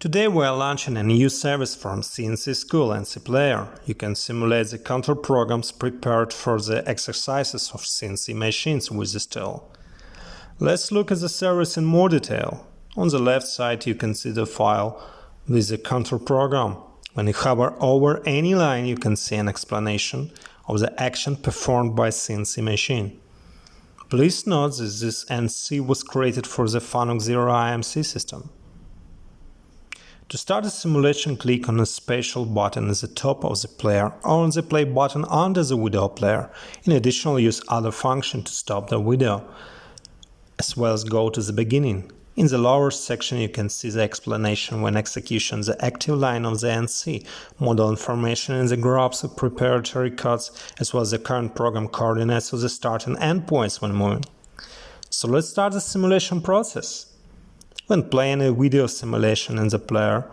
Today we are launching a new service from CNC.SCHOOL NC.PLAYER. You can simulate the control programs prepared for the exercises of CNC machines with this tool. Let's look at the service in more detail. On the left side you can see the file with the control program. When you hover over any line you can see an explanation of the action performed by CNC machine. Please note that this NC was created for the Fanuc 0 IMC system. To start the simulation, click on the special button at the top of the player or on the play button under the video player. In addition, use other function to stop the video, as well as go to the beginning. In the lower section you can see the explanation when execution, the active line of the NC, modal information in the graphs of preparatory codes, as well as the current program coordinates of the start and end points when moving. So let's start the simulation process. When playing a video simulation in the player,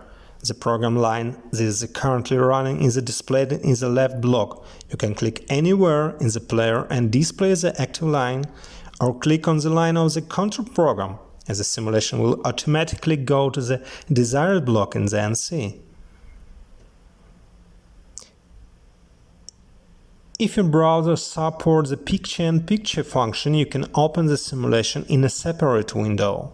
the program line that is currently running is displayed in the left block. You can click anywhere in the player and display the active line, or click on the line of the control program, as the simulation will automatically go to the desired block in the NC. If your browser supports the picture-in-picture function, you can open the simulation in a separate window.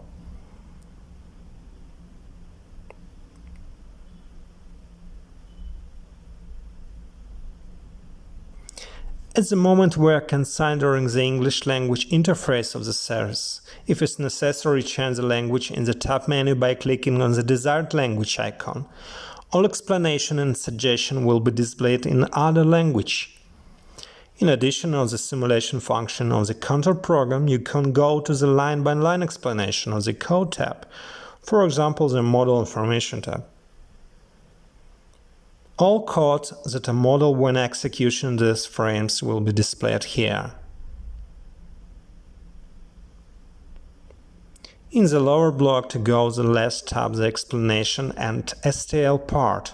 At the moment we are considering the English language interface of the service. If it's necessary, change the language in the top menu by clicking on the desired language icon. All explanation and suggestion will be displayed in other language. In addition to the simulation function of the control program, you can go to the line-by-line explanation of the code tab, for example the modal information tab. All codes that are modeled when execution these frames will be displayed here. In the lower block to go the left tap the explanation and STL part.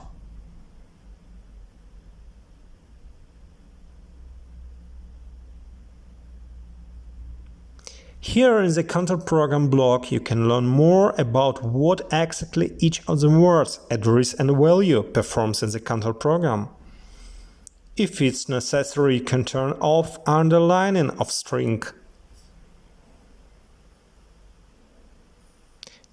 Here in the control program block you can learn more about what exactly each of the words, address and value performs in the control program. If it's necessary, you can turn off underlining of string.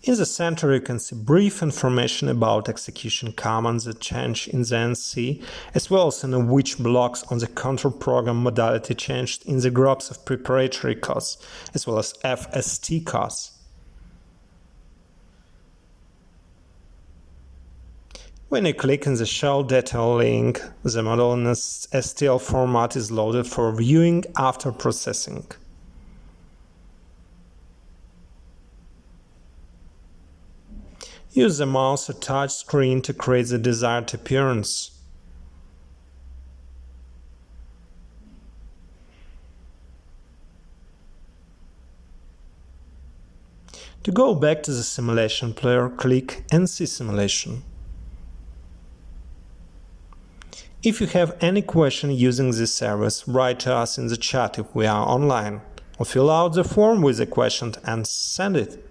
In the center you can see brief information about execution commands that change in the NC, as well as in which blocks on the control program modality changed in the groups of preparatory codes, as well as FST codes. When you click on the Show Detail link, the model in STL format is loaded for viewing after processing. Use the mouse or touch screen to create the desired appearance. To go back to the simulation player, click NC Simulation. If you have any question using this service, write to us in the chat if we are online, or fill out the form with the question and send it.